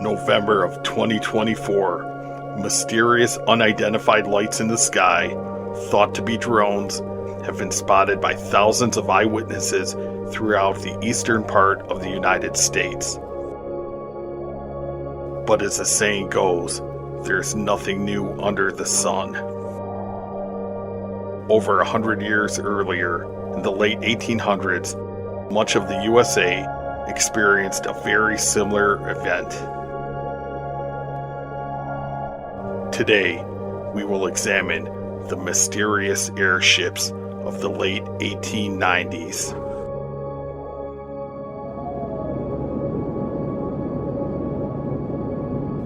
November of 2024. Mysterious unidentified lights in the sky, thought to be drones, have been spotted by thousands of eyewitnesses throughout the eastern part of the United States. But as the saying goes, there's nothing new under the sun. Over 100 years earlier, in the late 1800s, much of the USA experienced a very similar event. Today, we will examine the mysterious airships of the late 1890s.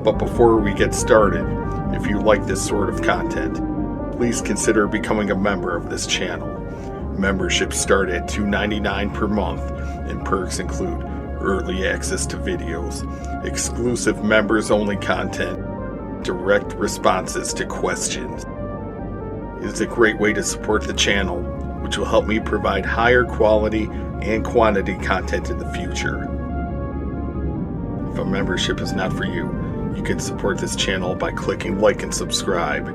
But before we get started, if you like this sort of content, please consider becoming a member of this channel. Memberships start at $2.99 per month, and perks include early access to videos, exclusive members-only content, direct responses to questions. It is a great way to support the channel, which will help me provide higher quality and quantity content in the future. If a membership is not for you, you can support this channel by clicking like and subscribe.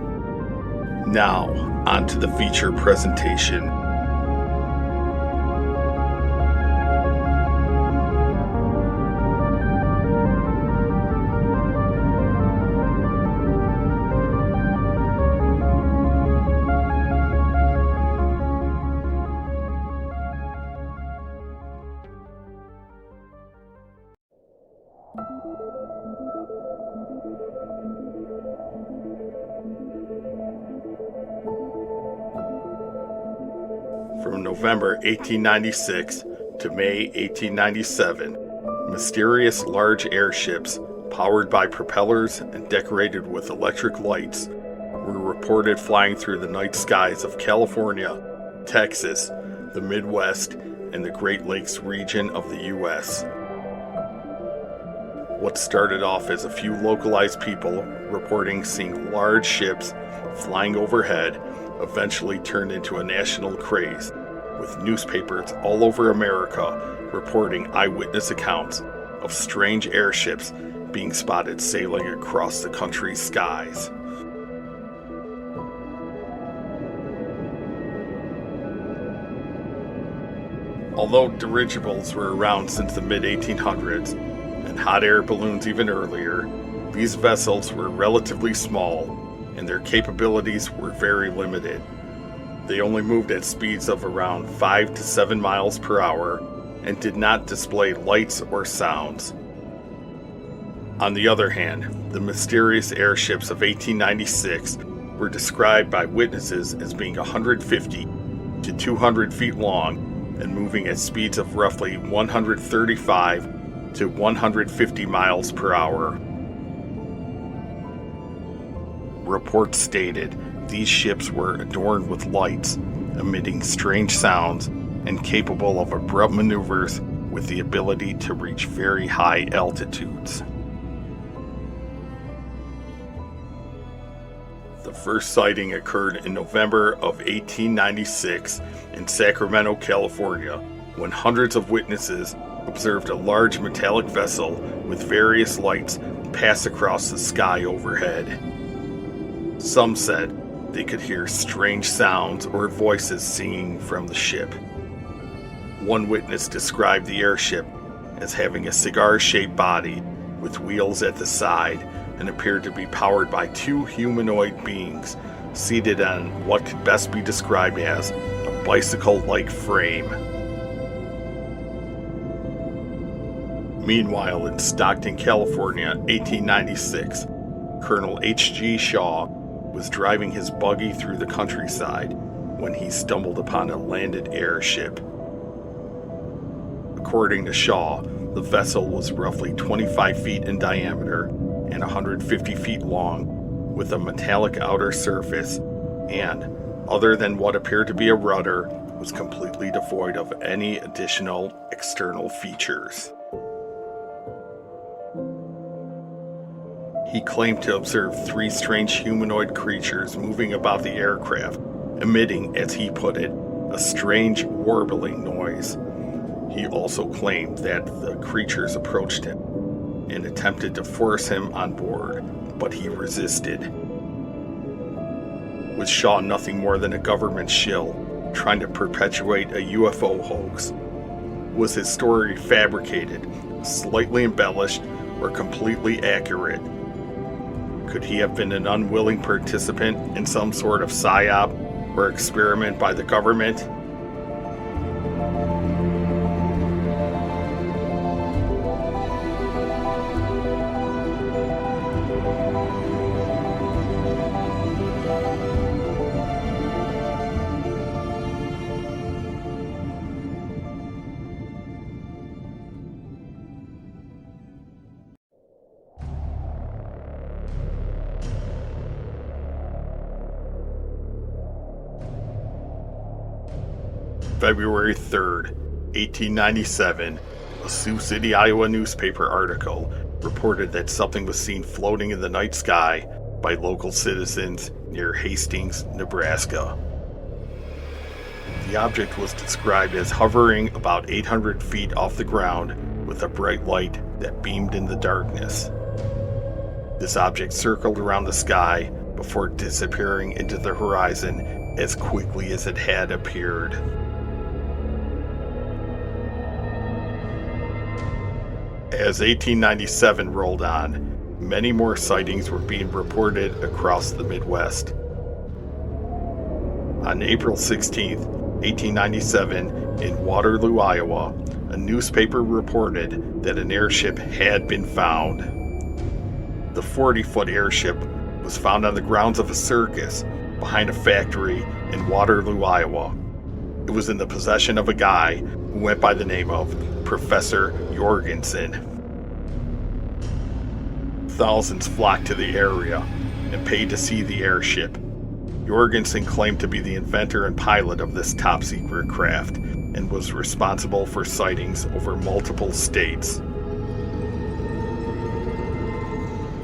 Now, on to the feature presentation. From November 1896 to May 1897, mysterious large airships, powered by propellers and decorated with electric lights, were reported flying through the night skies of California, Texas, the Midwest, and the Great Lakes region of the U.S. What started off as a few localized people reporting seeing large ships flying overhead eventually turned into a national craze, with newspapers all over America reporting eyewitness accounts of strange airships being spotted sailing across the country's skies. Although dirigibles were around since the mid-1800s, and hot air balloons even earlier, these vessels were relatively small and their capabilities were very limited. They only moved at speeds of around 5 to 7 miles per hour and did not display lights or sounds. On the other hand, the mysterious airships of 1896 were described by witnesses as being 150 to 200 feet long and moving at speeds of roughly 135 to 150 miles per hour. Reports stated these ships were adorned with lights, emitting strange sounds, and capable of abrupt maneuvers with the ability to reach very high altitudes. The first sighting occurred in November of 1896 in Sacramento, California, when hundreds of witnesses observed a large metallic vessel with various lights pass across the sky overhead. Some said they could hear strange sounds or voices singing from the ship. One witness described the airship as having a cigar-shaped body with wheels at the side and appeared to be powered by two humanoid beings seated on what could best be described as a bicycle-like frame. Meanwhile, in Stockton, California, 1896, Colonel H.G. Shaw was driving his buggy through the countryside when he stumbled upon a landed airship. According to Shaw, the vessel was roughly 25 feet in diameter and 150 feet long, with a metallic outer surface, and, other than what appeared to be a rudder, was completely devoid of any additional external features. He claimed to observe three strange humanoid creatures moving about the aircraft, emitting, as he put it, a strange warbling noise. He also claimed that the creatures approached him. and attempted to force him on board, but he resisted. Was Shaw nothing more than a government shill trying to perpetuate a UFO hoax? Was his story fabricated, slightly embellished, or completely accurate? Could he have been an unwilling participant in some sort of psyop or experiment by the government? February 3rd, 1897, a Sioux City, Iowa newspaper article reported that something was seen floating in the night sky by local citizens near Hastings, Nebraska. The object was described as hovering about 800 feet off the ground with a bright light that beamed in the darkness. This object circled around the sky before disappearing into the horizon as quickly as it had appeared. As 1897 rolled on, many more sightings were being reported across the Midwest. On April 16, 1897, in Waterloo, Iowa, a newspaper reported that an airship had been found. The 40-foot airship was found on the grounds of a circus behind a factory in Waterloo, Iowa. It was in the possession of a guy who went by the name of Professor Jougensen. Thousands flocked to the area and paid to see the airship. Jougensen claimed to be the inventor and pilot of this top-secret craft and was responsible for sightings over multiple states.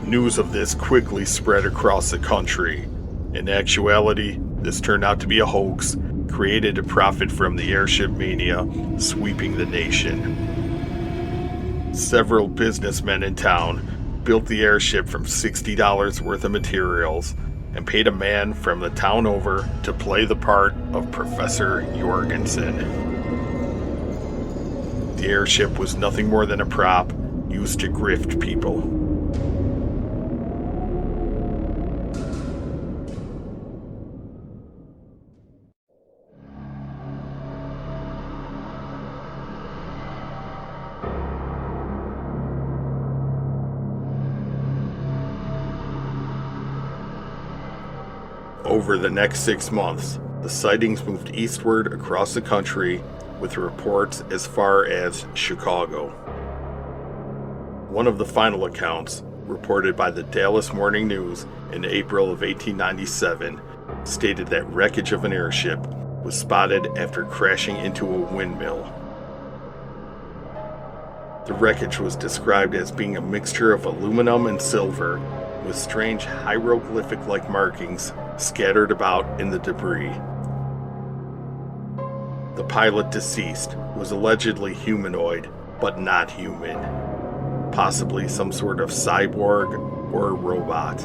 News of this quickly spread across the country. In actuality, this turned out to be a hoax created to profit from the airship mania sweeping the nation. Several businessmen in town built the airship from $60 worth of materials and paid a man from the town over to play the part of Professor Jougensen. The airship was nothing more than a prop used to grift people. Over the next 6 months, the sightings moved eastward across the country with reports as far as Chicago. One of the final accounts, reported by the Dallas Morning News in April of 1897, stated that wreckage of an airship was spotted after crashing into a windmill. The wreckage was described as being a mixture of aluminum and silver, with strange hieroglyphic-like markings scattered about in the debris. The pilot deceased was allegedly humanoid, but not human, possibly some sort of cyborg or a robot.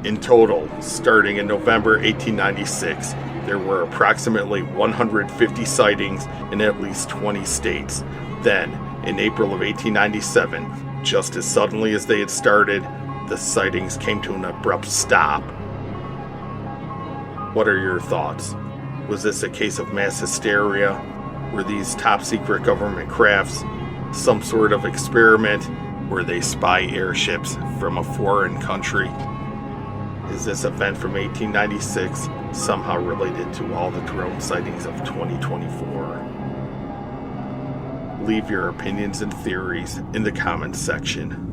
In total, starting in November 1896, there were approximately 150 sightings in at least 20 states. Then, in April of 1897, just as suddenly as they had started, the sightings came to an abrupt stop. What are your thoughts? Was this a case of mass hysteria? Were these top-secret government crafts some sort of experiment? Were they spy airships from a foreign country? Is this event from 1896 somehow related to all the drone sightings of 2024? Leave your opinions and theories in the comments section.